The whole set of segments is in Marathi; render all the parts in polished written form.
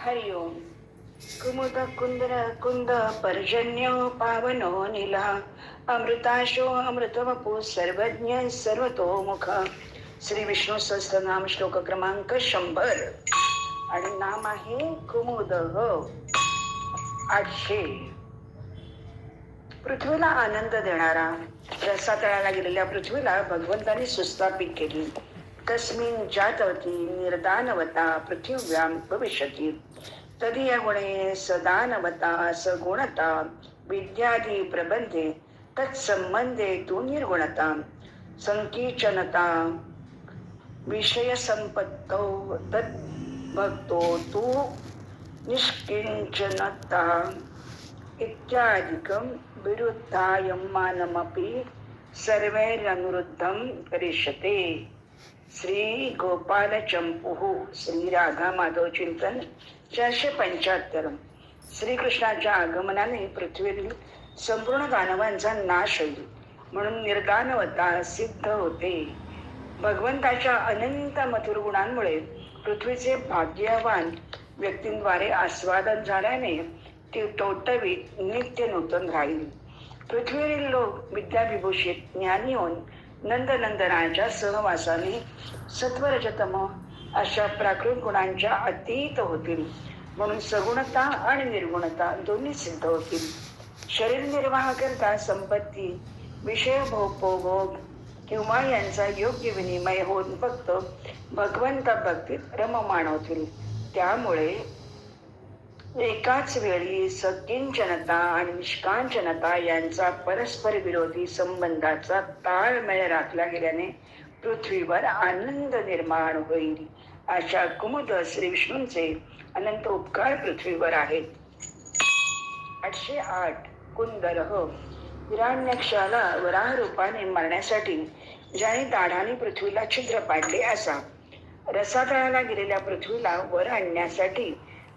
हरि ओम. कुमुद कुंदर कुंद पर्जन्य पावनो निला अमृताशो अमृतवपू सर्वज्ञ सर्वतोमुख. श्री विष्णू सहस्त्रनाम श्लोक क्रमांक 100 आणि नाम आहे कुमुद 800. पृथ्वीला आनंद देणारा, रसातळाला गेलेल्या पृथ्वीला भगवंतांनी सुस्थापित केली. तस्मिन् जातवती निर्दानवता पृथिव्यां भविष्यति तदीय गुणे सदानवता सगुणता विद्यादी प्रबंधे तत्संबंधे तू निर्गुणता संकीचनता विषय संपत्तौ तद्भक्तो तू निष्किंचनता इत्यादिकं विरुद्धायमानमपि सर्वैरनुरुद्धं करिष्यते. श्री गोपाल चंपुः श्री राधा माधव चिंतन 475. श्रीकृष्णाच्या आगमनाने पृथ्वीवरील संपूर्ण दानवांचा नाश होईल म्हणून निर्दानवता सिद्ध होते. भगवंताच्या अनंत मधुर गुणांमुळे पृथ्वीचे भाग्यवान व्यक्तींद्वारे आस्वादन झाल्याने ती टवटवीत नित्य नूतन राहील. पृथ्वीवरील लोक विद्याविभूषित ज्ञानी होऊन नंदनंदनाच्या सहवासाने सत्वरजतम अशा प्राकृत गुणांच्या अतीत होतील म्हणून सगुणता आणि निर्गुणता दोन्ही सिद्ध होतील. शरीर निर्वाह करता संपत्ती विषय भोगोपभोग किंवा यांचा योग्य विनिमय होऊन फक्त भगवंत भक्तीत रममाण होतील. त्यामुळे एकाच वेळी सकिंचनता आणि निष्कांचनता यांचा परस्पर विरोधी संबंधाचा ताळमेळ राखला गेल्याने पृथ्वीवर आनंद निर्माण होईल. अशा कुमुद श्री विष्णूंचे अनंत उपकार पृथ्वीवर आहेत. 808 कुंदरह. हिरण्यक्षाला वराह रूपाने मारण्यासाठी ज्याने दाढाने पृथ्वीला छिद्र पाडले असा रसातळाला गेलेल्या पृथ्वीला वर आणण्यासाठी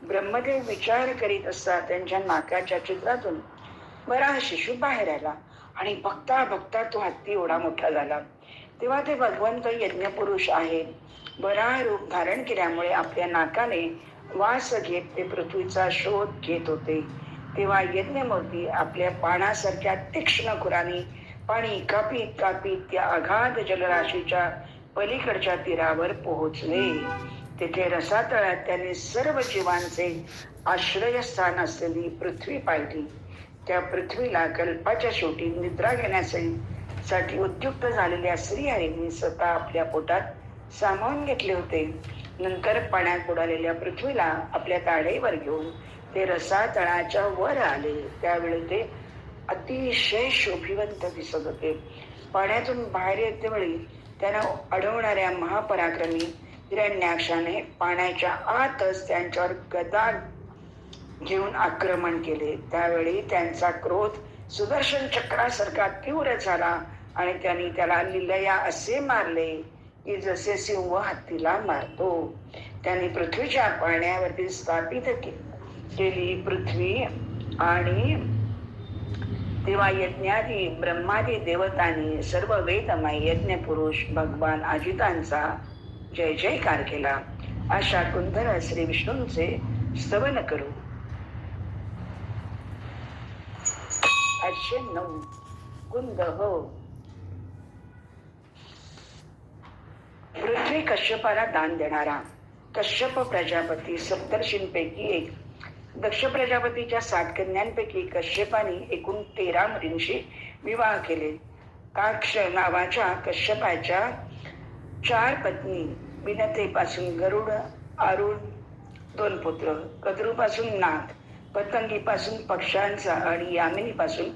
ब्रह्मदेव विचार करीत असता त्यांच्या नाकाच्या छिद्रातून वराह शिशु बाहेर आला आणि बघता बघता तो हत्ती एवढा मोठा झाला. तेव्हा ते भगवंत यज्ञपुरुष आहेत. वराह रूप धारण केल्यामुळे आपल्या नाकाने वास घेत ते पृथ्वीचा शोध घेत होते. तेव्हा यज्ञमूर्ती आपल्या बाणासारख्या तीक्ष्ण खुराने पाणी कापीत कापीत त्या अगाध जलराशीच्या पलीकडच्या तीरावर पोहोचले. तेथे रसातळात त्यांनी सर्व जीवांचे आश्रयस्थान असलेली पृथ्वी पाहिली. त्या पृथ्वीला कल्पाच्या शेवटी निद्रा घेण्यासाठी उद्युक्त झालेल्या श्रीहरींनी स्वतः आपल्या पोटात सामावून घेतले होते. नंतर पाण्यात बुडालेल्या पृथ्वीला आपल्या ताडेवर घेऊन ते रसातळाच्या वर आले. त्यावेळी ते अतिशय शोभिवंत दिसत होते. पाण्यातून बाहेर येतेवेळी त्यांना अडवणाऱ्या महापराक्रमी हिरण्याक्षाने पाण्याच्या आतच त्यांच्यावर गदा घेऊन आक्रमण केले. त्यावेळी त्यांचा क्रोध सुदर्शन चक्रासारखा तीव्र झाला आणि त्यांनी त्याला लिलया असे मारले की जसे सिंह हत्तीला मारतो. त्यांनी पृथ्वीच्या पाण्यावरती स्थापित केली पृथ्वी आणि तेव्हा यज्ञादी ब्रह्मादी देवतांनी सर्व वेदमय यज्ञपुरुष भगवान अजितांचा जय जयकार केला. अशा कुंदर श्री विष्णूंचे स्तवन करू. 809 कुंद हो. पृथ्वी कश्यपाला दान देणारा. कश्यप प्रजापती सप्तर्षींपैकी एक. दक्ष प्रजापतीच्या 60 कन्यांपैकी कश्यपाने एकूण 13 मुलींशी विवाह केले. काक्ष नावाच्या कश्यपाच्या 4 पत्नी, विनतेपासून गरुड आरुड 2 पुत्र, कद्रूपासून नाग, पतंगीपासून पक्ष्यांचा आणि यामिनीपासून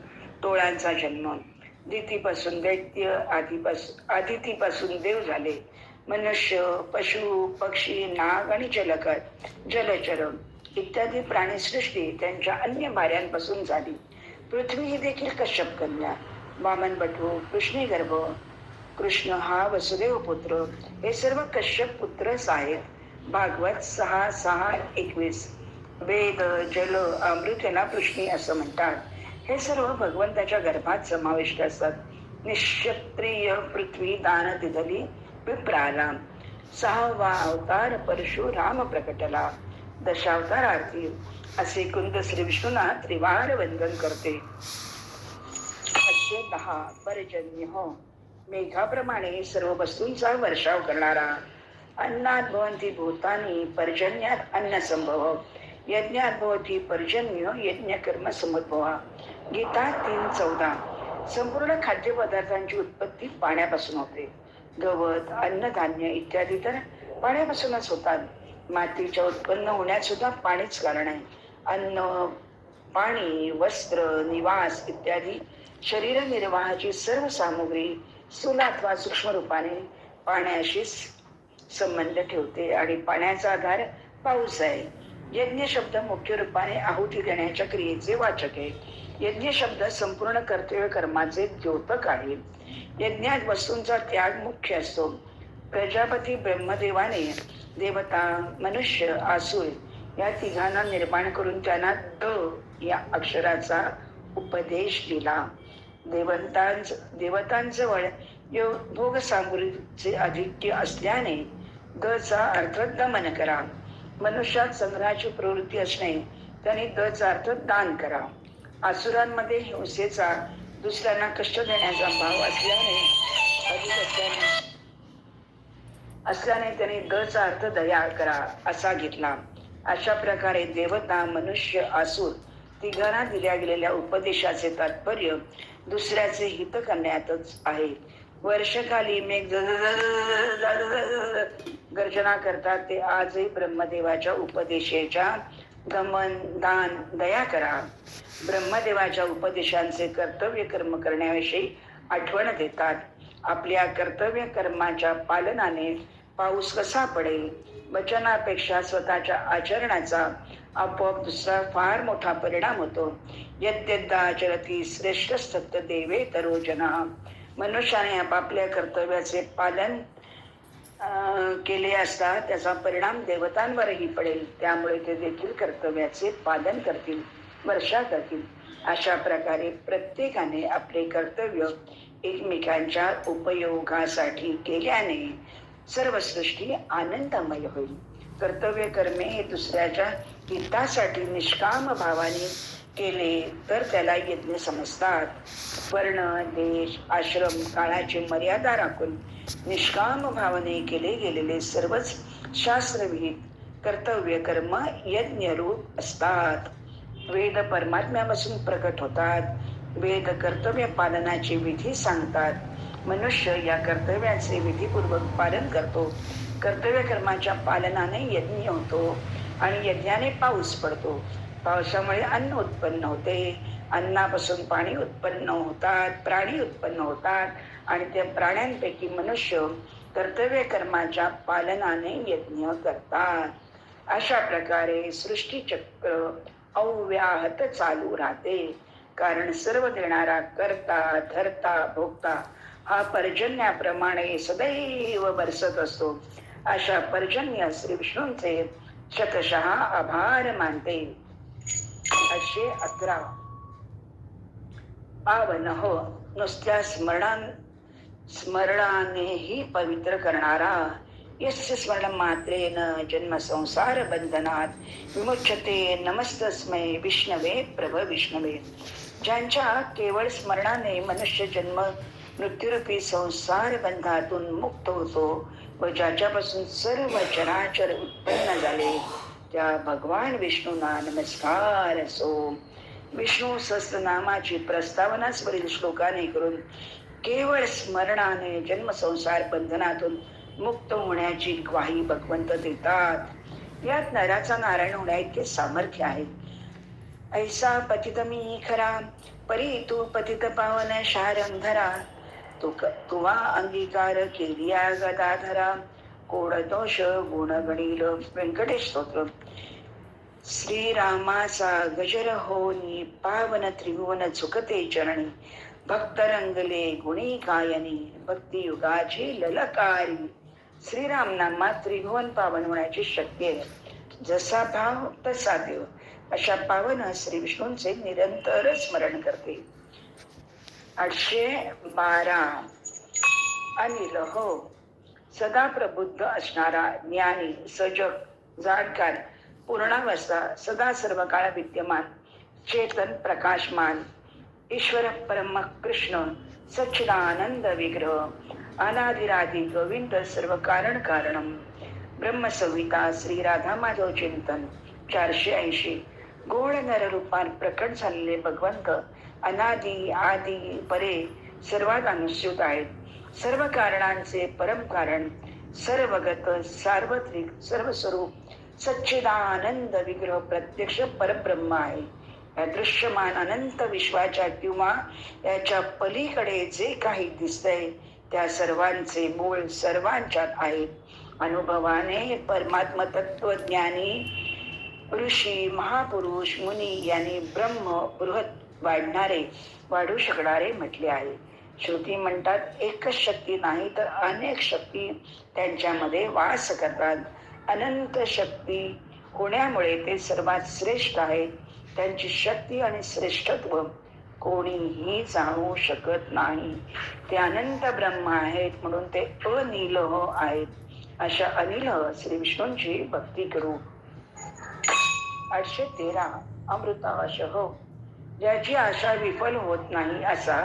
टोळांचा जन्म, दितीपासून दैत्य, आदितीपासून देव झाले. मनुष्य, पशु, पक्षी, नाग आणि जलचर इत्यादी प्राणीसृष्टी त्यांच्या अन्य भार्यांपासून झाली. पृथ्वी ही देखील कश्यप कन्या. वामन बटू, कृष्णी गर्भ, कृष्ण हा वसुदेव पुत्र, हे सर्व कश्यप पुत्रच आहेत. भागवत 6:6-21. वेद, जल, अमृत याला पृष्णी असं म्हणतात. हे सर्व भगवंताच्या गर्भात समाविष्ट असतात. निक्षत्रिय पृथ्वी दान दिधली विप्राला. 6वा अवतार परशुराम प्रकटला. दशावतारार्थी असे कुंद श्री विष्णूंना त्रिवार वंदन करते. 10 पर्जन्य हो, मेघाप्रमाणे सर्व वस्तूंचा वर्षाव करणारा. अन्नात भवन्ति भूतानि पर्जन्यात अन्न संभव, यज्ञात भवती पर्जन्य यज्ञ कर्म समुद्भवा. गीता 3:14. संपूर्ण खाद्यपदार्थांची उत्पत्ती पाण्यापासून होते. गवत, अन्नधान्य इत्यादी तर पाण्यापासूनच होतात. मातीच्या उत्पन्न होण्यात सुद्धा पाणीच कारण आहे. अन्न, पाणी, वस्त्र, निवास इत्यादी शरीर निर्वाहाची सर्व सामुग्री स्थूल अथवा सूक्ष्म रूपाने पाण्याशी संबंध ठेवते आणि पाण्याचा आधार पाऊस आहे. यज्ञ शब्द मुख्य रूपाने आहुती देण्याच्या क्रियेचे वाचक आहे. यज्ञ शब्द संपूर्ण कर्तव्य कर्माचे द्योतक आहे. यज्ञात वस्तूंचा त्याग मुख्य असतो. प्रजापती ब्रह्मदेवाने देवता, मनुष्य, आसुर या तिघांना निर्माण करून त्यांना द या अक्षराचा उपदेश दिला. देवतांजवळ भोग सामुग्रीचे आधिक्य असल्याने द चा अर्थ दमन करा. मनुष्यात संग्रहाची प्रवृत्ती असणे त्याने द चा अर्थ दान करा. आसुरांमध्ये हिंसेचा, दुसऱ्यांना कष्ट देण्याचा भाव असल्याने त्याने द चा अर्थ दया करा असा घेतला. अशा प्रकारे देवता, मनुष्य, आसुर तिघांना दिल्या गेलेल्या उपदेशाचे तात्पर्य दुसऱ्याचे हित करण्यातच आहे. वर्षकाली मेघ गर्जना करतात ते आजही ब्रह्मदेवाच्या उपदेशाच्या दमन, दान, दया करा. ब्रह्मदेवाच्या उपदेशांचे कर्तव्य कर्म करण्याविषयी आठवण देतात. आपल्या कर्तव्य कर्माच्या पालनाने पाऊस कसा पडेल, वचनापेक्षा स्वतःच्या आचरणाचा आपोआप दुसरा फार मोठा परिणाम होतो. यद्यदाचरती श्रेष्ठ सत्य देवे तरोजना. मनुष्याने आपापल्या कर्तव्याचे पालन केले असता त्याचा परिणाम देवतांवरही पडेल. त्यामुळे ते देखील कर्तव्याचे पालन करतील, वर्षा करतील. अशा प्रकारे प्रत्येकाने आपले कर्तव्य एकमेकांच्या उपयोगासाठी केल्याने सर्व सृष्टी आनंदमय होईल. कर्तव्य कर्मे हे दुसऱ्याच्या हितासाठी निष्काम भावाने केले तर त्याला यज्ञ समजतात. वर्ण, देश, आश्रम, काळाची मर्यादा राखून निष्काम भावने केले गेलेले सर्वच शास्त्रविहित कर्तव्य कर्म यज्ञरूप असतात. वेद परमात्म्यापासून प्रकट होतात. वेद कर्तव्य पालनाची विधी सांगतात. मनुष्य या कर्तव्याचे विधीपूर्वक पालन करतो. कर्तव्य कर्माच्या पालनाने यज्ञ होतो आणि यज्ञाने पाऊस पडतो. पावसामुळे अन्न उत्पन्न होते. अन्नापासून पाणी उत्पन्न होतात, प्राणी उत्पन्न होतात आणि त्या प्राण्यांपैकी मनुष्य कर्तव्य कर्माच्या पालनाने यज्ञ करतात. अशा प्रकारे सृष्टीचक्र अव्याहत चालू राहते. कारण सर्व देणारा करता, धरता, भोगता हा पर्जन्याप्रमाणे सदैव बरसत असतो. अशा पर्जन्य श्री विष्णूंचे शतशः आभार मानते. 11. पावन हो, नुसत्या स्मरणानेही पवित्र करणारा. यस्य स्मरण मात्रेन जन्म संसार बंधनात विमुच्यते नमस्तस्मै विष्णवे प्रभ विष्णवे. ज्यांच्या केवळ स्मरणाने मनुष्य जन्म मृत्यूरूपी संसार बंधातून मुक्त होतो व ज्याच्यापासून सर्व चराचर उत्पन्न झाले त्या भगवान विष्णूंना नमस्कार असो. विष्णू सहस्रनामाची प्रस्तावनाच वरील श्लोकाने करून केवळ स्मरणाने जन्म संसार बंधनातून मुक्त होण्याची ग्वाही भगवंत देतात. यात नराचा नारायण होण्या इतके सामर्थ्य आहे. ऐसा पतित मी खरा, परी तू पतित पावन शारम धरा. तुवा अंगीकार केलिया गदाधरा, कोड दोष गुण गणील. व्यंकटेश स्तोत्र. श्रीरामाचा गजर होनी पावन त्रिभुवन झुकते चरणी. भक्त रंगले गुणी गायनी, भक्ती युगाची ललकारी. श्रीराम नामात त्रिभुवन पावन होण्याची शक्ती आहे. जसा भाव तसा देव. अशा पावन श्री विष्णूंचे निरंतर स्मरण करते. 812. अनिल हो, सदा प्रबुद्ध असणारा, ज्ञानी, सजग, जाणकार, पूर्णावस्था, सदा सर्व काळ विद्यमान, चेतन प्रकाशमान, ईश्वर परम कृष्ण सच्चिदानंद विग्रह, अनादिरादि गोविंद सर्व कारण कारणम, ब्रह्म संहिता श्री राधा माधव चिंतन 480. गोड नर रूपात प्रकट झालेले भगवंत अनादि आदि परे सर्वात अनुस्यूत आहेत. सर्व कारणांचे परम कारण, सर्वगत सार्वत्रिक सर्वस्वरूप सच्चिदानंद विग्रह प्रत्यक्ष परब्रह्म आहे. या दृश्यमान अनंत विश्वाच्या किंवा याच्या पलीकडे जे काही दिसतंय त्या सर्वांचे मूळ सर्वांच्यात आहे. अनुभवाने परमात्म तत्वज्ञानी ऋषी महापुरुष मुनी यांनी ब्रह्म बृहत वाढू शकणारे म्हटले आहे. श्रुती म्हणतात एकच शक्ती नाही तर अनेक शक्ती त्यांच्यामध्ये वास करतात. अनंत शक्ती होण्यामुळे ते सर्वात श्रेष्ठ आहे. त्यांची शक्ती आणि श्रेष्ठत्व कोणीही जाणू शकत नाही. ते अनंत ब्रह्म आहेत म्हणून ते अनिलह आहेत. अशा अनिलह श्री विष्णूंची भक्ती करू. 813. अमृताशः. ज्याची आशा विफल होत नाही असा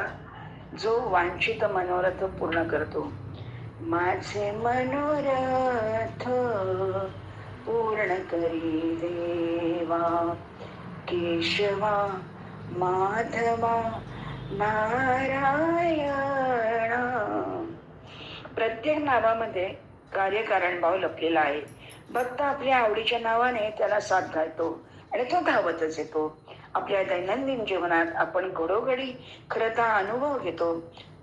जो वांछित मनोरथ पूर्ण करतो. माझे मनोरथ पूर्ण करी देवा, केशवा माधवा नारायणा. प्रत्येक नावामध्ये कार्यकारण भाव लपलेला आहे. भक्त आपल्या आवडीच्या नावाने त्याला साथ घालतो आणि तो धावतच येतो. आपल्या दैनंदिन जीवनात आपण घडोघडी खरं तर अनुभव घेतो,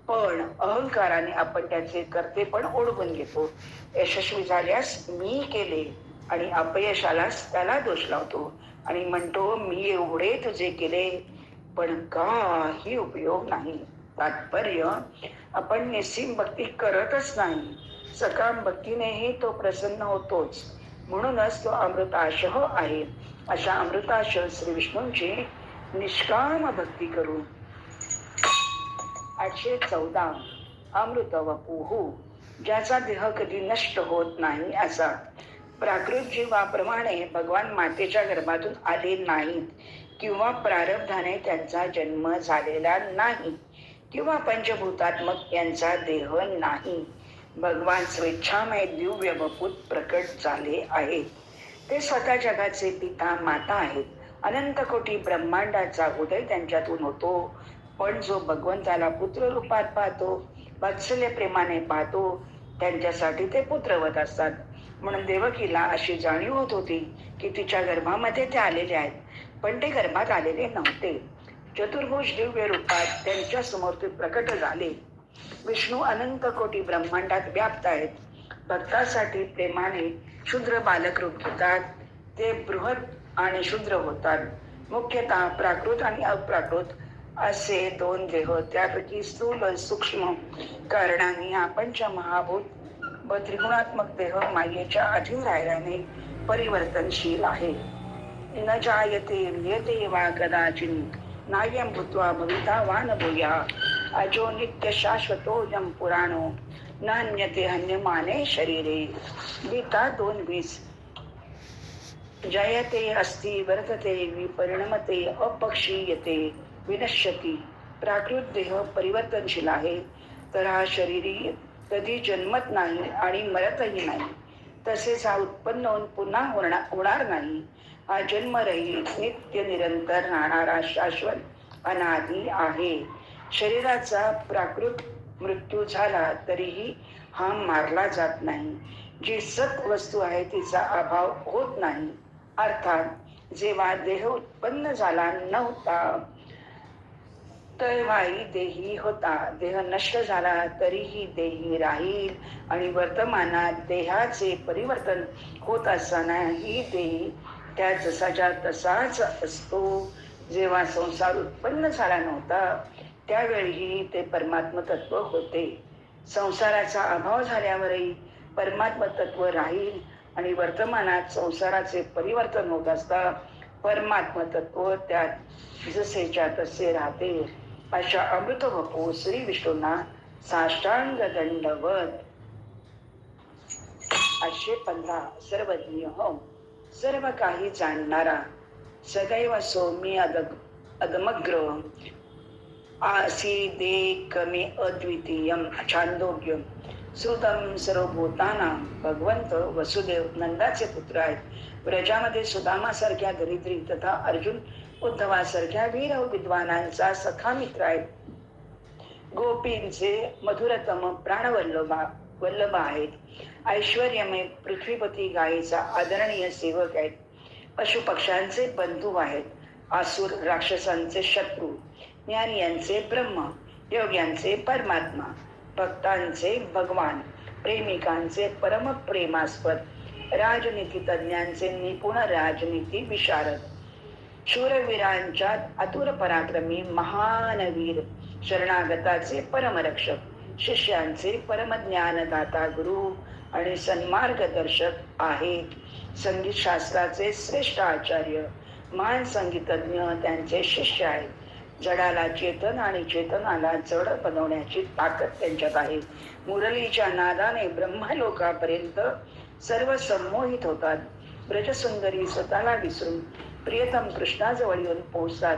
पण अहंकाराने आपण त्याचे करते पण ओढवून घेतो. यशस्वी झाल्यास मी केले आणि अपयश आल्यास त्याला दोष लावतो आणि म्हणतो मी एवढे तुझे केले पण काही उपयोग नाही. तात्पर्य आपण निस्सीम भक्ती करतच नाही, सकाम भक्तीनेही तो प्रसन्न होतोच. म्हणूनच तो अमृताशः आहे. अशा अमृताशः श्री विष्णूंची निष्काम भक्ती करू. 814. अमृत वपुः. ज्याचा देह कधी नष्ट होत नाही असा. प्राकृत जीवाप्रमाणे भगवान मातेच्या गर्भातून आले नाहीत किंवा प्रारब्धाने त्यांचा जन्म झालेला नाही किंवा पंचभूतात्मक यांचा देह नाही. भगवान स्वेच्छामय दिव्य वपूत प्रकट झाले आहेत. ते स्वतः जगाचे पिता माता आहेत. अनंत कोटी ब्रह्मांडाचा उदय त्यांच्यातून होतो. पण जो भगवंताला पुत्र रूपात पाहतो, वात्सल्य प्रेमाने पाहतो, त्यांच्यासाठी ते पुत्रवत असतात. म्हणून देवकीला अशी जाणीव होत होती की तिच्या गर्भामध्ये ते आलेले आहेत, पण ते गर्भात आलेले नव्हते. चतुर्भुज दिव्य रूपात त्यांच्या समोर ते प्रकट झाले. विष्णू अनंत कोटी ब्रह्मांडात व्याप्त आहेत. भक्तासाठी प्रेमाने शूद्र बालक रूप घेतात. ते बृहत आणि शूद्र होतात. मुख्यतः प्राकृत आणि अप्राकृत असे दोन देह, त्यापैकी स्थूल सूक्ष्म कारणाने आपण महाभूत व त्रिगुणात्मक देह मायेच्या अधीन राहिल्याने परिवर्तनशील आहे. न जायते म्रियते वा कदाचित् नायं भूत्वा भविता वा न भूयात् अजो नित्य शाश्वतोऽयं पुराणो न हन्यते हन्यमाने शरीरे. गीता 2:20. जयते अस्ति वर्तते विपरिणमते अपक्षीयते विनश्यती. प्राकृत देह परिवर्तनशील आहे, तर हा शरीरी कधी जन्मत नाही आणि मरतही नाही. तसेच हा उत्पन्न होऊन पुन्हा होणार नाही. हा जन्मरहित नित्य निरंतर राहणारा शाश्वत अनादी आहे. शरीराचा प्राकृत मृत्यू झाला तरीही हा मारला जात नाही. जी सत वस्तू आहे तिचा अभाव होत नाही. अर्थात जेव्हा देह उत्पन्न झाला नव्हता तेव्हाही देही होता. देह नष्ट झाला तरीही देही राहील आणि वर्तमानात देहाचे परिवर्तन होत असतानाही देही त्या जसाच्या तसाच असतो. जेव्हा संसार उत्पन्न झाला नव्हता त्यावेळीही ते परमात्म तत्व होते. संसाराचा अभाव झाल्यावरही परमात्म तत्व राहील आणि वर्तमानात संसाराचे परिवर्तन होत असता परमात्म तत्व त्यात जसेच्या तसे राहते. अशा अमृत वपू श्री विष्णूंना साष्टांग दंडवत. 815. सर्वज्ञ. सर्व काही जाणणारा, सदैव सौम्य अदमग्र, आसीदेकमे अद्वितीयम छांदोग्यम श्रुतम सर्वभूतानां भगवंत वसुदेव नंदाचे पुत्र आहेत. व्रजामध्ये सुदामासारख्या दरिद्री तथा अर्जुन उद्धवासारख्या वीर विद्वानांचा सखा मित्र आहेत. गोपींचे मधुरतम वल्लभ आहेत. ऐश्वर्यमय पृथ्वीपती गायीचा आदरणीय सेवक आहेत. पशुपक्ष्यांचे बंधू आहेत. आसुर राक्षसांचे शत्रू, ज्ञानियांचे ब्रह्म, योग्यांचे परमात्मा, भक्तांचे भगवान, प्रेमिकांचे परम प्रेमास्पद, राजनीती तज्ञांचे निपुण राजनीती विशारद, शूरवीरांच्या आतुर पराक्रमी महान वीर, शरणागताचे परमरक्षक, शिष्यांचे परमज्ञानदाता गुरु आणि सन्मार्गदर्शक आहेत. संगीत शास्त्राचे श्रेष्ठ आचार्य, महान संगीतज्ञ त्यांचे शिष्य आहेत. जडाला चेतन आणि चेतनाला जड बनवण्याची ताकद त्यांच्यात आहे. मुरलीच्या नादाने ब्रह्मलोकापर्यंत सर्व संमोहित होतात. ब्रजसुंदरी स्वतःला विसरून प्रियतम कृष्णाजवळ येऊन पोहोचतात.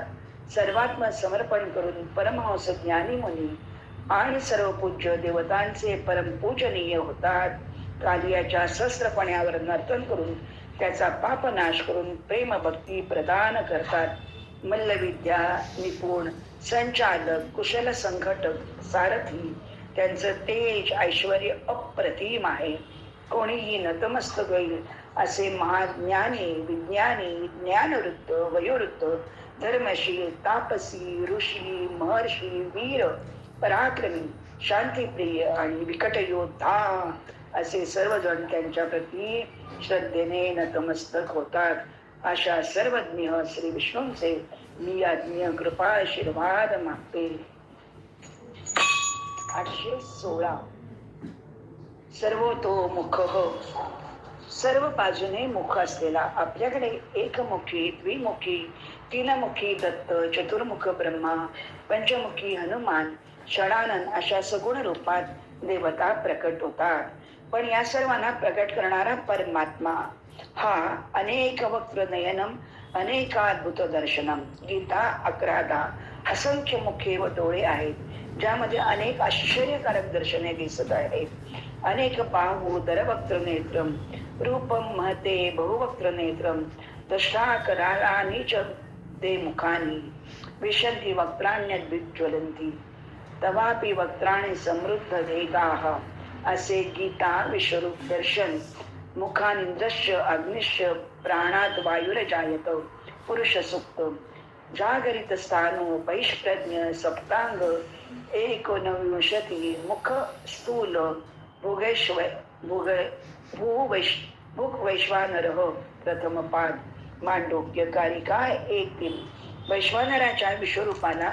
सर्वात्म समर्पण करून परमहंस ज्ञानी मुनी आणि सर्व पूज्य देवतांचे परमपूजनीय होतात. कालियाच्या शस्त्रपण्यावर नर्तन करून त्याचा पापनाश करून प्रेम भक्ती प्रदान करतात. मल्लविद्या निपुण, संचालक, कुशल संघटक, सारथी, त्यांचं तेज ऐश्वर्य अप्रतिम आहे. कोणीही नतमस्तक होईल असे महाज्ञानी, विज्ञानी, ज्ञानवृत्त, वयोवृत्त, धर्मशील, तापसी, ऋषी, महर्षी, वीर, पराक्रमी, शांतिप्रिय आणि विकट योद्धा असे सर्वजण त्यांच्या प्रती श्रद्धेने नतमस्तक होतात. अशा सर्वज्ञ श्री विष्णूंचे मी आज्ञ कृपा आशीर्वाद मागते. 816 सर्वतोमुख, सर्व बाजूने मुख असलेला, आपल्याकडे एकमुखी, द्विमुखी, तीनमुखी दत्त, चतुर्मुख ब्रह्मा, पंचमुखी हनुमान, षडानन अशा सगुण रूपात देवता प्रकट होतात. पण या सर्वांना प्रकट करणारा परमात्मा हा अनेक वक्त्र नयनम अनेकाद्भुत दर्शनम. गीता 11 असंख्य मुखे व डोळे आहेत, ज्यामध्ये अनेक आश्चर्यकारक दर्शने दिसत आहेत. अनेक बाहू दरवक्त्र नेत्रम रूपम महते बहुवक्त्र नेत्रम दष्टाकरालानी च ते मुखानी विशंती वक्त्राण्यद्विज्वलंती तवापि वक्त्राणि समृद्ध भेदाः असे गीता विश्वरूप दर्शन. मुखानिंद्रश्च अग्निश्च प्राणात वायुरजायत पुरुष सुक्त जागरित स्थानो वैष्प्रज्ञ सप्तांग 19 मुख स्थूल वैश्वानर प्रथम पाद मांडोक्य कारिका 1-3. वैश्वानराच्या विश्वरूपाला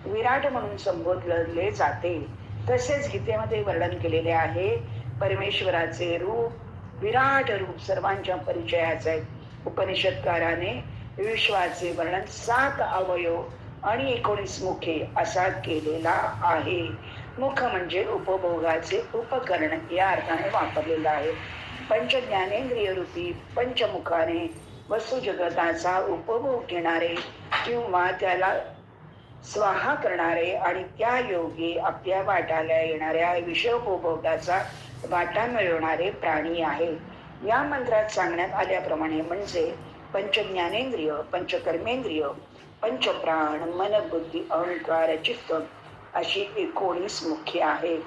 विराट म्हणून संबोधले जाते. तसेच गीतेमध्ये वर्णन केलेले आहे. परमेश्वराचे रूप विराट रूप सर्वांच्या परिचयाचे आहे. उपनिषदकाराने विश्वाचे वर्णन 7 अवयव आणि 19 मुखे असा केलेला आहे. मुख म्हणजे उपभोगाचे उपकरण या अर्थाने वापरलेला आहे. पंच ज्ञानेंद्रिय रूपी पंचमुखाने वस्तू जगताचा उपभोग घेणारे किंवा त्याला स्वाहा करणारे आणि त्या योगी आपल्या वाट्याला येणाऱ्या विषयोपभोगाचा वाटा मिळवणारे प्राणी आहे. या मंत्रात सांगण्यात आल्याप्रमाणे म्हणजे पंचज्ञानेंद्रिय, पंचकर्मेंद्रिय, पंचप्राण, मन, बुद्धी, अहंकार, चित्त अशी 19 मुखे आहेत.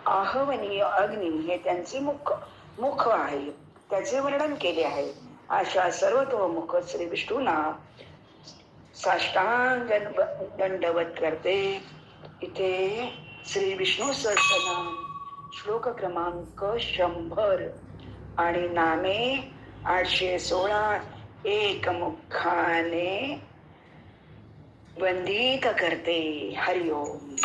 आहवनीय अग्नी हे त्यांचे मुख आहे, त्याचे वर्णन केले आहे. अशा सर्वतोमुख श्री विष्णूंना साष्टांग दंडवत करते. इथे श्री विष्णू सहस्रनाम श्लोक क्रमांक 100 आणि नामे 816 एकमुखाने वंदित करते. हरिओम.